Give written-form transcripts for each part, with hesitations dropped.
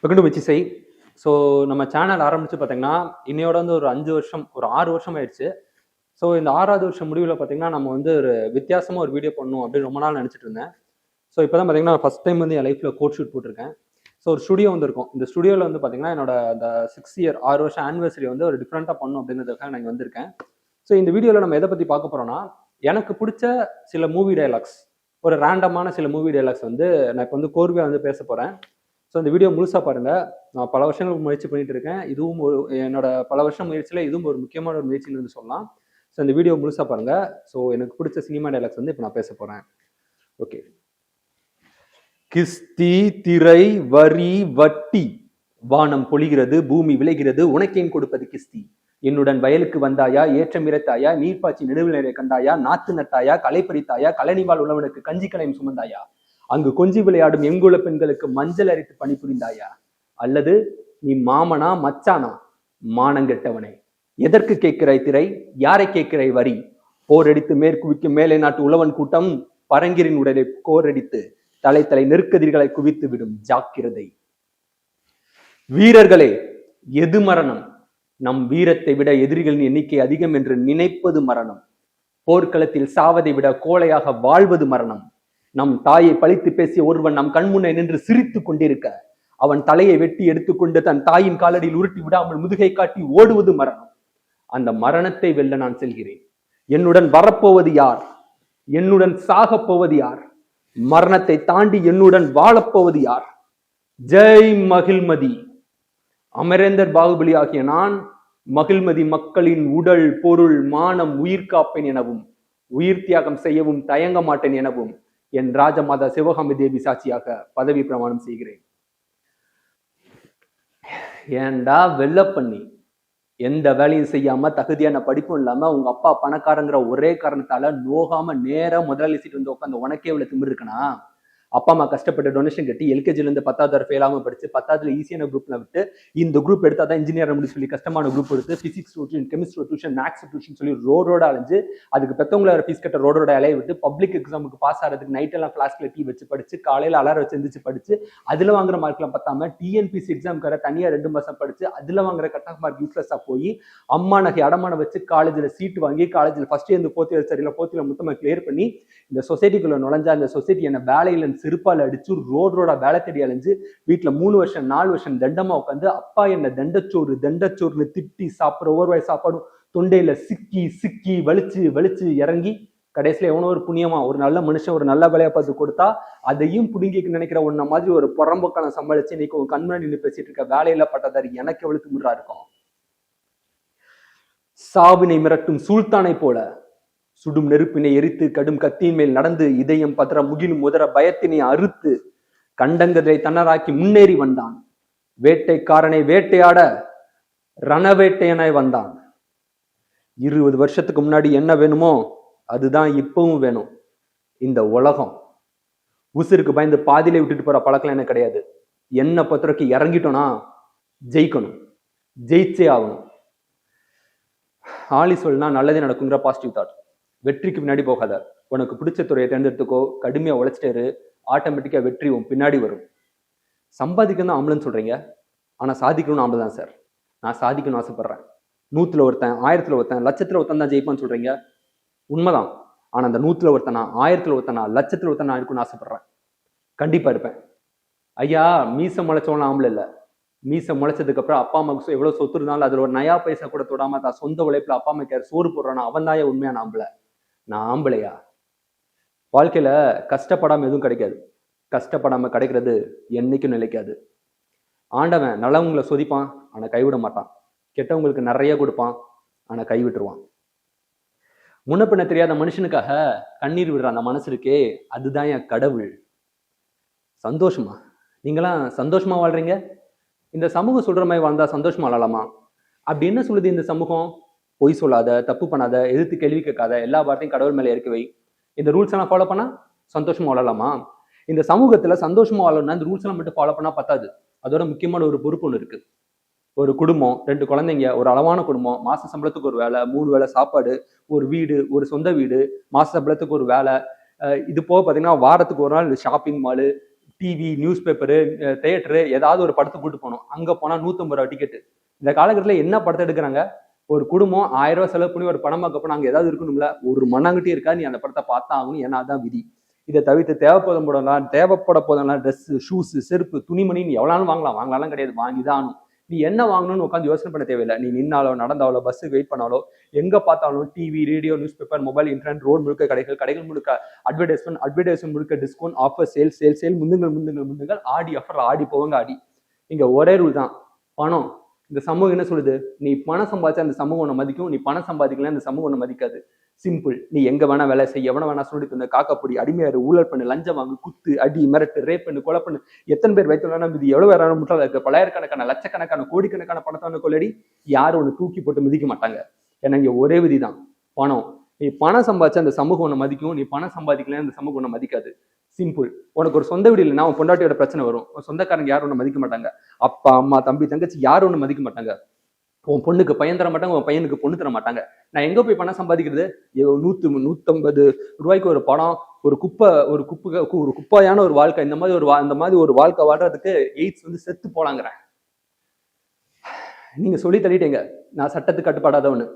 வெகுண்டு வச்சு ஸோ நம்ம சேனல் ஆரம்பிச்சு பார்த்தீங்கன்னா இன்னையோட வந்து ஒரு 5 வருஷம் ஒரு 6 வருஷம் ஆயிடுச்சு. ஸோ இந்த 6வது வருஷம் முடிவில் பார்த்தீங்கன்னா நம்ம வந்து ஒரு வித்தியாசமாக ஒரு வீடியோ பண்ணணும் அப்படின்னு ரொம்ப நாள் நினச்சிட்டு இருந்தேன். ஸோ இப்போ தான் பார்த்தீங்கன்னா ஃபர்ஸ்ட் டைம் வந்து என் லைஃப்பில் கோட் ஷூட் போட்டிருக்கேன். ஸோ ஒரு ஸ்டுடியோ வந்து இருக்கும். இந்த ஸ்டுடியோவில் வந்து பார்த்தீங்கன்னா என்னோட அந்த 6 இயர் 6 வருஷம் ஆனிவர்சரி வந்து ஒரு டிஃப்ரெண்ட்டாக பண்ணணும் அப்படிங்கிறதுக்காக நான் வந்திருக்கேன். ஸோ இந்த வீடியோவில் நம்ம எதை பற்றி பார்க்க போகிறோம்னா, எனக்கு பிடிச்ச சில மூவி டைலாக்ஸ், ஒரு ரேண்டமான சில மூவி டைலாக்ஸ் வந்து நான் இப்போ வந்து கோர்வையாக வந்து பேச போகிறேன். ஸோ இந்த வீடியோ முழுசாக பாருங்கள். நான் பல வருஷங்களுக்கு முயற்சி பண்ணிட்டு இருக்கேன். இதுவும் ஒரு என்னோட பல வருஷம் முயற்சியில் இதுவும் ஒரு முக்கியமான ஒரு முயற்சின்னு வந்து சொல்லலாம். ஸோ இந்த வீடியோ முழுசாக பாருங்கள். ஸோ எனக்கு பிடிச்ச சினிமா டைலாக்ஸ் வந்து இப்போ நான் பேச போகிறேன். ஓகே. கிஸ்தி திரை வரி வட்டி, வானம் பொழிகிறது பூமி விளைகிறது, உனக்கேன் கொடுப்பது கிஸ்தி. என்னுடன் வயலுக்கு வந்தாயா, ஏற்றம் இறைத்தாயா, நீர்ப்பாய்ச்சி நெடுவில் நிறைய கண்டாயா, நாத்து நட்டாயா, களை பறித்தாயா, கலைநிவாள் உள்ளவனுக்கு கஞ்சி கலையும் சுமந்தாயா, அங்கு கொஞ்சி விளையாடும் எங்குள்ள பெண்களுக்கு மஞ்சள் அரைத்து பணிபுரிந்தாயா, அல்லது நீ மாமனா மச்சானா மானங்கெட்டவனே, எதற்கு கேட்கிறாய் திரை, யாரை கேட்கிறாய் வரி, போரடித்து மேற்குவிக்கு மேலை நாட்டு உழவன் கூட்டம் பரங்கிரின் உடலை கோரடித்து தலை தலை நெருக்கதிர்களை குவித்து விடும் ஜாக்கிரதை. வீரர்களே, எது மரணம்? நம் வீரத்தை விட எதிரிகளின் எண்ணிக்கை அதிகம் என்று நினைப்பது மரணம். போர்க்களத்தில் சாவதை விட கோழையாக வாழ்வது மரணம். நம் தாயை பழித்து பேசிய ஒருவன் நம் கண்முன்னே நின்று சிரித்து கொண்டிருக்க, அவன் தலையை வெட்டி எடுத்துக்கொண்டு தன் தாயின் காலடியில் உருட்டி விடாமல் முதுகை காட்டி ஓடுவது மரணம். அந்த மரணத்தை வெல்ல நான் செல்கிறேன். என்னுடன் வரப்போவது யார்? என்னுடன் சாகப் போவது யார்? மரணத்தை தாண்டி என்னுடன் வாழப்போவது யார்? ஜெய் மகிழ்மதி. அமரேந்தர் பாகுபலி ஆகிய நான் மகிழ்மதி மக்களின் உடல் பொருள் மானம் உயிர் காப்பேன் எனவும் உயிர் தியாகம் செய்யவும் தயங்க மாட்டேன் எனவும் என் ராஜமாதா சிவகாமி தேவி சாட்சியாக பதவி பிரமாணம் செய்கிறேன். ஏண்டா வெள்ள பண்ணி எந்த வேலையும் செய்யாம தகுதியான படிப்பும் இல்லாம உங்க அப்பா பணக்காரங்கிற ஒரே காரணத்தால நோகாம நேரா முதலாளி சீட்டு வந்து உட்காந்து உனக்கே இவ்வளவு திமிரு இருக்குன்னா, அப்பா அம்மா கஷ்டப்பட்டு டொனேஷன் கட்டி எல்கேஜில இருந்து 10வது வரை ஃபெயிலாம படிச்சு 10வதுல ஈஸியான குரூப்ல விட்டு இந்த குரூப் எடுத்தாதான் இன்ஜினியர் முடிச்சு சொல்லி கஷ்டமான குரூப் எடுத்து physics tuition, chemistry tuition, maths tuition சொல்லி ரோடோட அலைஞ்சு அதுக்கு பெத்தவங்கள ஃபீஸ் கட்ட ரோடோட அலைய விட்டு பப்ளிக் எக்ஸாமுக்கு பாஸ் ஆகிறதுக்கு நைட் எல்லாம் கிளாஸ்ல டீ வச்சு படிச்சு காலையில அலாரம் வச்சு எந்திரிச்சு படிச்சு அதுல வாங்குற மார்க்லாம் பத்தாம டிஎன்பிசி எக்ஸாமுக்கார தனியா 2 மாசம் படிச்சு அதுல வாங்குற கட் ஆஃப் மார்க் யூஸ்லெஸ்ஸா போய் அம்மா நகை அடமான வச்சு காலேஜ்ல சீட் வாங்கி காலேஜ்ல ஃபர்ஸ்ட் இயர் 4th இயர் சரியில்லை 4th இயர் மொத்தமா கிளியர் பண்ணி இந்த சொசைட்டிக்குள்ள நுழைஞ்சா அந்த சொசைட்டி என்ன வேலையில செருப்பால அடிச்சு ரோடோட வேலை தேடி அலைஞ்சு வீட்டுல 3 வருஷம் 4 வருஷம் தண்டமா உட்காந்து அப்பா என்ன தண்டச்சோறுன்னு திட்டி சாப்பிட்ற ஒவ்வொரு சாப்பாடும் தொண்டையில சிக்கி சிக்கி வலிச்சு வலிச்சு இறங்கி கடைசியில எவனோ ஒரு புண்ணியமா ஒரு நல்ல மனுஷன் ஒரு நல்ல வேலையை பார்த்து கொடுத்தா அதையும் புடுங்கிக்கு நினைக்கிற ஒன்ன மாதிரி ஒரு புறம்போக்கான சமாளிச்சு இன்னைக்கு உங்க கண்முன்னாடி நின்று பேசிட்டு இருக்க வேலையில பட்டதாரி எனக்கு எவ்வளவு திமிரா இருக்கும். சாவினை மிரட்டும் சுல்தானை போல சுடும் நெருப்பினை எரித்து கடும் கத்தியின் மேல் நடந்து இதயம் பதற முகிலும் முதற பயத்தினை அறுத்து கண்டங்கதை தன்னராக்கி முன்னேறி வந்தான். வேட்டைக்காரனை வேட்டையாட ரணவேட்டையனாய் வந்தான். 20 வருஷத்துக்கு முன்னாடி என்ன வேணுமோ அதுதான் இப்பவும் வேணும். இந்த உலகம் உசுருக்கு பயந்து பாதியிலே விட்டுட்டு போற பழக்கம் எனக்கு கிடையாது. என்ன பத்திரக்கு இறங்கிட்டோம்னா ஜெயிக்கணும், ஜெயிச்சே ஆகணும். ஆலி சொல்னா நல்லதே நடக்குங்கிற பாசிட்டிவ் தாட். வெற்றிக்கு பின்னாடி போகாத, உனக்கு பிடிச்ச துறையை தேர்ந்தெடுத்துக்கோ, கடுமையா உழைச்சிட்டாரு, ஆட்டோமேட்டிக்கா வெற்றி உன் பின்னாடி வரும். சம்பாதிக்கணும் ஆம்பளைன்னு சொல்றீங்க, ஆனா சாதிக்கணும்னு ஆம்பளை தான் சார். நான் சாதிக்கணும்னு ஆசைப்படுறேன். 100ல ஒருத்தன் 1000ல ஒருத்தன் லட்சத்துல ஒருத்தன் தான் ஜெயிப்பான்னு சொல்றீங்க, உண்மைதான். ஆனா அந்த 100ல ஒருத்தனா 1000ல ஒருத்தனா லட்சத்துல ஒருத்தன் நான் இருக்குன்னு ஆசைப்படுறேன். கண்டிப்பா இருப்பேன். ஐயா மீசை முளைச்சவன ஆம்பளை இல்ல, மீசை முளைச்சதுக்கு அப்புறம் அப்பா அம்மாவுக்கு எவ்வளவு சொத்து இருந்தாலும் அதுல ஒரு நயா பைசா கூட தொடாம தான் சொந்த உழைப்புல அப்பா அம்மா சோறு போடுறானா அவன் தான் உண்மையான ஆம்பளை. நான் ஆம்பளையா? வாழ்க்கையில கஷ்டப்படாம எதுவும் கிடைக்காது. கஷ்டப்படாம கிடைக்கிறது என்னைக்கும் நிலைக்காது. ஆண்டவன் நல்லவங்களை சொதிப்பான், ஆனா கைவிட மாட்டான். கெட்டவங்களுக்கு நிறைய கொடுப்பான், ஆனா கைவிட்டுருவான். முன்ன பின்ன தெரியாத மனுஷனுக்காக கண்ணீர் விடுற அந்த மனசு இருக்கே, அதுதான் என் கடவுள். சந்தோஷமா? நீங்களாம் சந்தோஷமா வாழ்றீங்க? இந்த சமூகம் சொல்ற மாதிரி வாழ்ந்தா சந்தோஷமா வாழலாமா? அப்படி என்ன சொல்லுது இந்த சமூகம்? பொய் சொல்லாத, தப்பு பண்ணாத, எதிர்த்து கேள்வி கேட்காத, எல்லா வார்த்தையும் கடவுள் மேல இறக்கி வை, இந்த ரூல்ஸ் எல்லாம் ஃபாலோ பண்ணா சந்தோஷமா வாழலாமா? இந்த சமூகத்துல சந்தோஷமா வாழணும்னா இந்த ரூல்ஸ் எல்லாம் மட்டும் ஃபாலோ பண்ணா பத்தாது. அதோட முக்கியமான ஒரு பொறுப்பு ஒன்று இருக்கு. ஒரு குடும்பம், 2 குழந்தைங்க, ஒரு அளவான குடும்பம், மாச சம்பளத்துக்கு ஒரு வேலை, 3 வேளை சாப்பாடு, ஒரு வீடு, ஒரு சொந்த வீடு, மாச சம்பளத்துக்கு ஒரு வேலை, இது போக பாத்தீங்கன்னா வாரத்துக்கு ஒரு நாள் shopping mall, TV, newspaper, theatre, ஏதாவது ஒரு படத்துக்கு கூட்டு போகணும். அங்க போனா 150 ரூபா டிக்கெட்டு. இந்த காலகட்டத்தில் என்ன படத்தை எடுக்கிறாங்க? ஒரு குடும்பம் 1000 ரூபாய் செலவு பண்ணி ஒரு படம் பார்க்க போனா அங்க ஏதாவது இருக்கணும்ல, ஒரு மண்ணாங்கட்டி இருக்கா, நீ அந்த படத்தை பார்த்தா ஆகணும், ஏன்னா அதான் விதி. இதை தவிர்த்து தேவைப்பட போதெல்லாம் ட்ரெஸ், ஷூஸ், செருப்பு, துணிமணி நீ எவ்வளவு வாங்கலாம் கிடையாது, வாங்கிதான் ஆகணும். நீ என்ன வாங்கணும்னு உட்காந்து யோசனை பண்ண தேவையில்லை. நீ நின்னாலோ, நடந்தாலோ, பஸ்ஸுக்கு வெயிட் பண்ணாலோ, எங்க பார்த்தாலும் TV, radio, news paper, mobile, internet, road முழுக்க கடைகள் முழுக்க அட்வர்டைஸ்மெண்ட் முழுக்க டிஸ்கவுண்ட், ஆஃபர், சேல், முந்துங்கள், ஆடி ஆஃபர், ஆடி போவாங்க ஆடி. இங்க ஒரே ரூல் தான், பணம். இந்த சமூகம் என்ன சொல்லுது? நீ பணம் சம்பாதிச்சா அந்த சமூகம் ஒண்ணு மதிக்கும், நீ பணம் சம்பாதிக்கல அந்த சமூகம் ஒண்ணு மதிக்காது. சிம்பிள். நீ எங்க வேணா வேலை செய்ய, எவன வேணா சொல்லிட்டு இருந்த, காக்காப்பொடி, அடிமையாரு, ஊழல் பண்ணு, லஞ்சம் வாங்கு, குத்து, அடி, மிரட்டு, ரேப் பண்ணு, கொலை பண்ணு, எத்தனை பேர் வைத்தோம்னா இது எவ்வளவு வேற முட்டாள இருக்கு. பல்லாயிரக்கணக்கான, லட்சக்கணக்கான, கோடிக்கணக்கான பணத்தை கொள்ளடி யாரும் ஒண்ணு தூக்கி போட்டு மிதிக்க மாட்டாங்க. ஏன்னா இங்க ஒரே விதிதான், பணம். நீ பணம் சம்பாதிச்சா அந்த சமூகம் ஒண்ணு மதிக்கும், நீ பணம் சம்பாதிக்கல அந்த சமூகம் ஒண்ணு மதிக்காது. சிம்பிள். உனக்கு ஒரு சொந்த வீடு இல்லைன்னா உன் பொண்டாட்டியோட பிரச்சனை வரும். சொந்தக்காரங்க யாரும் ஒண்ணு மதிக்க மாட்டாங்க. அப்பா, அம்மா, தம்பி, தங்கச்சி யாரும் ஒண்ணு மதிக்க மாட்டாங்க. உன் பொண்ணுக்கு பையன் தர மாட்டாங்க, உன் பையனுக்கு பொண்ணு தர மாட்டாங்க. நான் எங்க போய் பணம் சம்பாதிக்கிறது? 150 ரூபாய்க்கு ஒரு படம், ஒரு குப்பையான ஒரு வாழ்க்கை, இந்த மாதிரி ஒரு வாழ்க்கை வாழ்றதுக்கு எய்ட்ஸ் வந்து செத்து போலாங்கிறேன். நீங்க சொல்லி தள்ளிட்டீங்க நான் சட்டத்துக்கு கட்டுப்படாதவனு.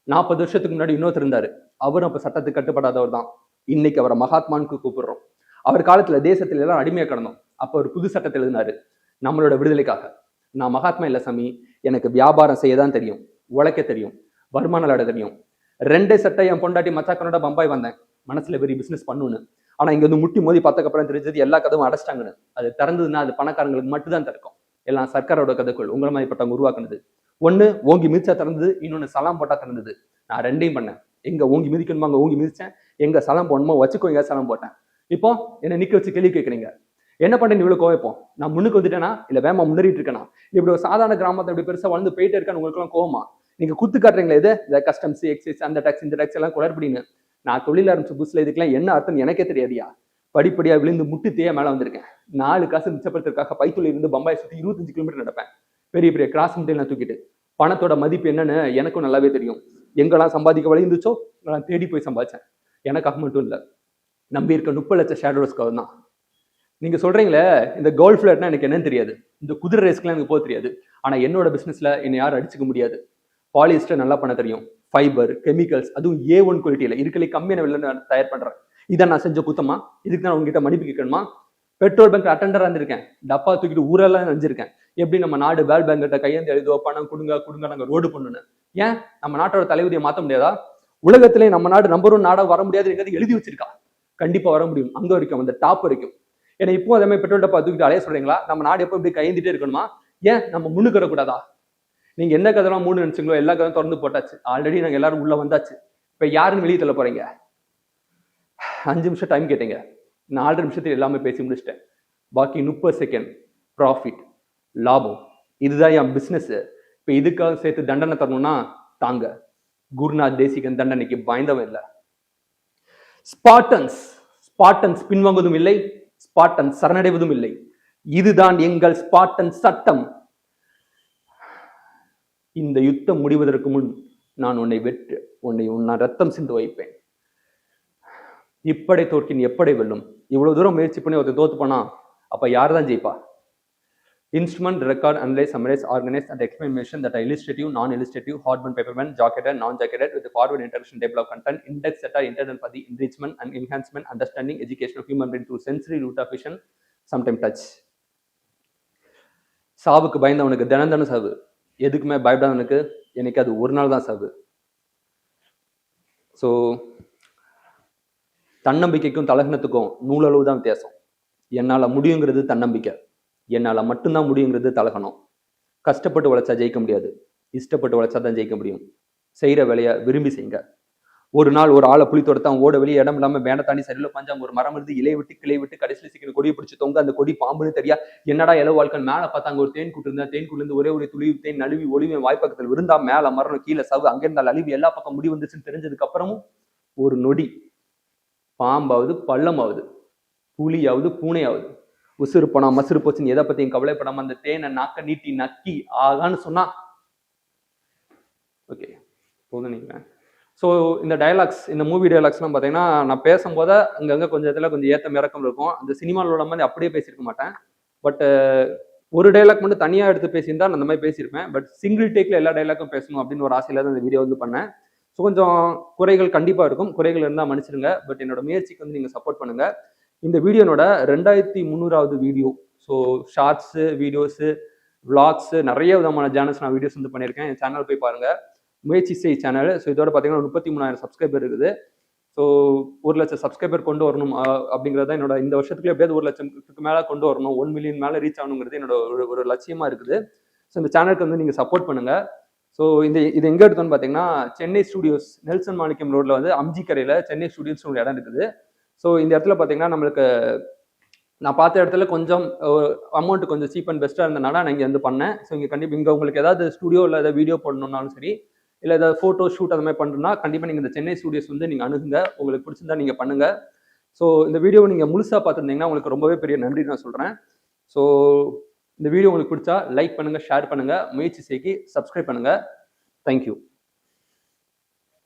40 வருஷத்துக்கு முன்னாடி இன்னொருத்தர் இருந்தாரு, அவரும் அப்ப சட்டத்துக்கு கட்டுப்படாதவர் தான். இன்னைக்கு அவரை மகாத்மானுக்கு கூப்பிடுறோம். அவர் காலத்துல தேசத்துல எல்லாம் அடிமையா கிடந்தோம். அப்ப ஒரு புது சட்டத்தை எழுதினாரு நம்மளோட விடுதலைக்காக. நான் மகாத்மா இல்ல சாமி, எனக்கு வியாபாரம் செய்யதான் தெரியும், உழைக்க தெரியும், வருமானம் விளையாட தெரியும். 2 சட்டை என் பொண்டாட்டி மச்சாக்கனோட பம்பாய் வந்தேன், மனசுல பெரிய பிசினஸ் பண்ணுன்னு. ஆனா இங்க வந்து முட்டி மோதி பார்த்ததுக்கப்புறம் தெரிஞ்சது எல்லா கதவும் அடைச்சிட்டாங்கன்னு. அது திறந்ததுன்னா அது பணக்காரங்களுக்கு மட்டும்தான் திறக்கும். எல்லாம் சர்க்காரோட கதைக்குள் உங்களை மாதிரிப்பட்டவங்க உருவாக்குனது. ஒண்ணு ஓங்கி மிதிச்சா திறந்தது, இன்னொன்னு சலாம் போட்டா திறந்தது. நான் 2ஐயும் பண்ணேன். எங்க ஓங்கி மிதிக்கணுமா அங்க ஓங்கி மிதிச்சேன், எங்க சலம் போடணுமோ வச்சுக்கோங்க சலம் போட்டேன். இப்போ என்ன நிக்க வச்சு கேள்வி கேட்குறீங்க, என்ன பண்றேன்னு இவ்வளவு கோவப்போம்? நான் முன்னுக்கு வந்துட்டேனா இல்ல வேமா முன்னேறிட்டு இருக்கேனா? இப்படி ஒரு சாதாரண கிராமத்தை இப்படி பெருசா வளர்ந்து போயிட்டே இருக்கான்னு உங்களுக்கு எல்லாம் கோவமா? நீங்க குத்து காட்டுறீங்களா? இது இந்த கஸ்டம்ஸ், எக்ஸைஸ், அந்த டாக்ஸ், இந்த டாக்ஸ் எல்லாம் குளறுபடின்னு. நான் தொழில் ஆரம்பிச்ச புதுசுல இதுக்கெல்லாம் என்ன அர்த்தம் எனக்கே தெரியாதியா. படிப்படியா விழுந்து முட்டு தேய மேல வந்திருக்கேன். 4 காசு மிச்சப்படுத்துறதுக்காக பைத்தொழில் இருந்து பம்பாய் சுத்தி 25 கிலோமீட்டர் நடப்பேன். பெரிய பெரிய கிராஸ் முட்டையெல்லாம் தூக்கிட்டு. பணத்தோட மதிப்பு என்னன்னு எனக்கும் நல்லாவே தெரியும். எங்கெல்லாம் சம்பாதிக்க வழி இருந்துச்சோ நான் தேடி போய் சம்பாதிச்சேன். எனக்காக மட்டும் இல்லை, நம்பி இருக்க 30 லட்சம் ஷேடோஸ்க்காக தான். நீங்க சொல்றீங்களே இந்த கோல்ட் ஃபிளட்னா எனக்கு என்னன்னு தெரியாது, இந்த குதிரை ரேஸ்க்குலாம் எனக்கு போக தெரியாது. ஆனா என்னோட பிசினஸ்ல என்னை யாரும் அடிச்சுக்க முடியாது. பாலிஸ்டர் நல்லா பண்ண தெரியும், ஃபைபர், கெமிக்கல்ஸ், அதுவும் A1 குவாலிட்டியில இருக்கலே கம்மியான விலையில நான் தயார் பண்றேன். இதை நான் செஞ்ச குத்தமா? இதுக்கு நான் உங்ககிட்ட மன்னிப்பு கேட்கணுமா? பெட்ரோல் பேங்க் அட்டெண்டரா இருந்திருக்கேன், டப்பா தூக்கிட்டு ஊரெல்லாம் நெஞ்சிருக்கேன். எப்படி நம்ம நாடு வேர்ல்ட் பேங்க் கிட்ட கையேந்து எழுதுவோ, பணம் கொடுங்க நாங்க ரோடு பண்ணுன்னு. ஏன் நம்ம நாட்டோட தலைவிதியை மாற்ற முடியாதா? உலகத்திலே நம்ம நாடு நம்பர் 1 நாடா வர முடியாது எழுதி வச்சிருக்கா. கண்டிப்பா வர முடியும், அங்க வரைக்கும், அந்த டாப் வரைக்கும். ஏன்னா இப்போ அதே மாதிரி பெட்ரோல் டப்பா தூக்கிட்டு அலைய சொல்றீங்களா? நம்ம நாடு எப்போ இப்படி கையேந்திட்டே இருக்கணுமா? ஏன் நம்ம முன்னுக்கு வரக்கூடாதா? நீங்க என்ன கதெல்லாம் 3 நினைச்சீங்களோ எல்லா கதையும் திறந்து போட்டாச்சு. ஆல்ரெடி நாங்க எல்லாரும் உள்ள வந்தாச்சு. இப்ப யாருன்னு வெளியே தள்ள போறீங்க? 5 நிமிஷம் டைம் கேட்டீங்க, 4 நிமிஷத்துல எல்லாமே பேசி முடிச்சிட்டேன். பாக்கி 30 செகண்ட் ப்ராஃபிட், லாபம். இதுதான் என் பிசினஸ். இப்ப இதுக்காக சேர்த்து தண்டனை தரணும்னா தாங்க. குருநாத் தேசிகன் தண்டனைக்கு பயந்தவன் இல்லை. ஸ்பார்டன்ஸ் பின்வாங்குவதும் இல்லை, ஸ்பார்டன் சரணடைவதும் இல்லை. இதுதான் எங்கள் ஸ்பார்டன் சட்டம். இந்த யுத்தம் முடிவதற்கு முன் நான் உன்னை ரத்தம் சிந்து வைப்பேன். இப்படை தோற்கின் எப்படை வெல்லும். இவ்வளவு தூரம் முயற்சி பண்ணி ஒருத்தர் தோத்து போனா அப்ப யார் தான் ஜெயிப்பா? Instrument, record, analyze, summarize, organize, and explanation that are illustrative, non-illustrative, hardbound, paperbound, jacketed, non-jacketed, with the forward introduction table of content, index that are intended for the enrichment and enhancement, understanding, education of human brain through sensory root of vision, sometimes touch. சாவுக்கு பயந்தவனுக்கு தினம் சாவு, எதுக்குமே பயப்படாதவனுக்கு எனக்கு அது ஒரு நாள் தான் சாவு. ஸோ தன்னம்பிக்கைக்கும் தலகணத்துக்கும் நூலளவு தான் வித்தியாசம். என்னால் முடியுங்கிறது தன்னம்பிக்கை, என்னால் மட்டும்தான் முடியுங்கிறது தலகணம். கஷ்டப்பட்டு உழைச்சா ஜெயிக்க முடியாது, இஷ்டப்பட்டு உழைச்சா தான் ஜெயிக்க முடியும். செய்கிற வேலையை விரும்பி செய்யுங்க. ஒரு நாள் ஒரு ஆளை புளி தொடுத்தான், ஓட வெளியே இடம் இல்லாமல் வேண்டை தாண்டி சரியில்ல பஞ்சாங்க ஒரு மரம் இருந்து இலையை விட்டு கிளை விட்டு கடைசியில் சீக்கிரம் கொடியை பிடிச்சி தொங்க, அந்த கொடி பாம்புன்னு தெரியா. என்னடா இளவு வாழ்க்கை மேலே பார்த்தாங்க ஒரு தேன் கூட்டு இருந்தா, தேன் கூட்டிலிருந்து ஒரே ஒரு துளி தேன் நழுவி ஒளிவின் வாய்ப்பக்கத்தில் விருந்தா, மேலே மரணம் கீழே சவு, அங்கிருந்தால் அழிவு, எல்லா பக்கம் முடி வந்துச்சுன்னு தெரிஞ்சதுக்கு அப்புறமும் ஒரு நொடி பாம்பாவது பள்ளமாவது புலியாவது பூனையாவது உசுறு போனா மசுறு போச்சுன்னு எதை பத்தியும் கவலைப்படாம அந்த தேனை நாக்க நீட்டி நக்கி ஆகான்னு சொன்னா ஓகே போதும். நீங்க ஸோ இந்த டயலாக்ஸ், இந்த மூவி டயலாக்ஸ்லாம் பார்த்தீங்கன்னா நான் பேசும்போது அங்கங்கே கொஞ்சம் இதில் கொஞ்சம் ஏற்றம் இறக்கம் இருக்கும். அந்த சினிமாவில் உள்ள மாதிரி அப்படியே பேசியிருக்க மாட்டேன். பட் ஒரு டைலாக் மட்டும் தனியாக எடுத்து பேசியிருந்தா நான் அந்த மாதிரி பேசியிருப்பேன். பட் சிங்கிள் டேக்கில் எல்லா டைலாக்கும் பேசணும் அப்படின்னு ஒரு ஆசையில் தான் இந்த வீடியோ வந்து பண்ணேன். ஸோ கொஞ்சம் குறைகள் கண்டிப்பாக இருக்கும். குறைகள் இருந்தால் மன்னிச்சிடுங்க. பட் என்னோட முயற்சிக்கு வந்து நீங்கள் சப்போர்ட் பண்ணுங்க. இந்த வீடியோனோட 2300வது video. So shorts, videos, vlogs நிறைய விதமான சேனல்ஸ் நான் வீடியோஸ் வந்து பண்ணியிருக்கேன். என் சேனல் போய் பாருங்க. முயற்சி செய் சேனல். ஸோ இதோட பார்த்தீங்கன்னா 33,000 சப்ஸ்கிரைபர் இருக்குது. ஸோ 1,00,000 சப்ஸ்கிரைபர் கொண்டு வரணும் அப்படிங்கிறத என்னோட இந்த வருஷத்துக்குள்ள எப்படியாவது 1,00,000க்கு மேலே கொண்டு வரணும், 1 மில்லியன் மேலே ரீச் ஆகணுங்கிறது என்னோட ஒரு லட்சியமா இருக்குது. ஸோ இந்த சேனலுக்கு வந்து நீங்கள் சப்போர்ட் பண்ணுங்க. ஸோ இது எங்கே எடுத்தோன்னு பார்த்தீங்கன்னா சென்னை ஸ்டுடியோஸ், நெல்சன் மாணிக்கம் ரோட்ல வந்து அம்ஜிக்கரையில் சென்னை ஸ்டுடியோஸ் ஒரு இடம் இருக்குது. ஸோ இந்த இடத்துல பார்த்தீங்கன்னா நம்மளுக்கு நான் பார்த்த இடத்துல கொஞ்சம் அமௌண்ட் கொஞ்சம் சீப் அண்ட் பெஸ்ட்டாக இருந்தனால நான் இங்கே வந்து பண்ணேன். ஸோ இங்கே கண்டிப்பாக இங்கே உங்களுக்கு ஏதாவது ஸ்டுடியோ இல்லை ஏதாவது வீடியோ போடணுன்னாலும் சரி, இல்லை ஏதாவது ஃபோட்டோ ஷூட் அந்த மாதிரி பண்ணுறதுனா கண்டிப்பாக நீங்கள் இந்த சென்னை ஸ்டுடியோஸ் வந்து நீங்கள் அணுகுங்க. உங்களுக்கு பிடிச்சிருந்தா நீங்கள் பண்ணுங்க. ஸோ இந்த வீடியோவை நீங்கள் முழுசாக பார்த்துருந்தீங்கன்னா உங்களுக்கு ரொம்பவே பெரிய நன்றி நான் சொல்கிறேன். ஸோ இந்த வீடியோ உங்களுக்கு பிடிச்சா லைக் பண்ணுங்கள், ஷேர் பண்ணுங்கள், முயற்சி செய்கி சப்ஸ்கிரைப் பண்ணுங்கள். தேங்க்யூ.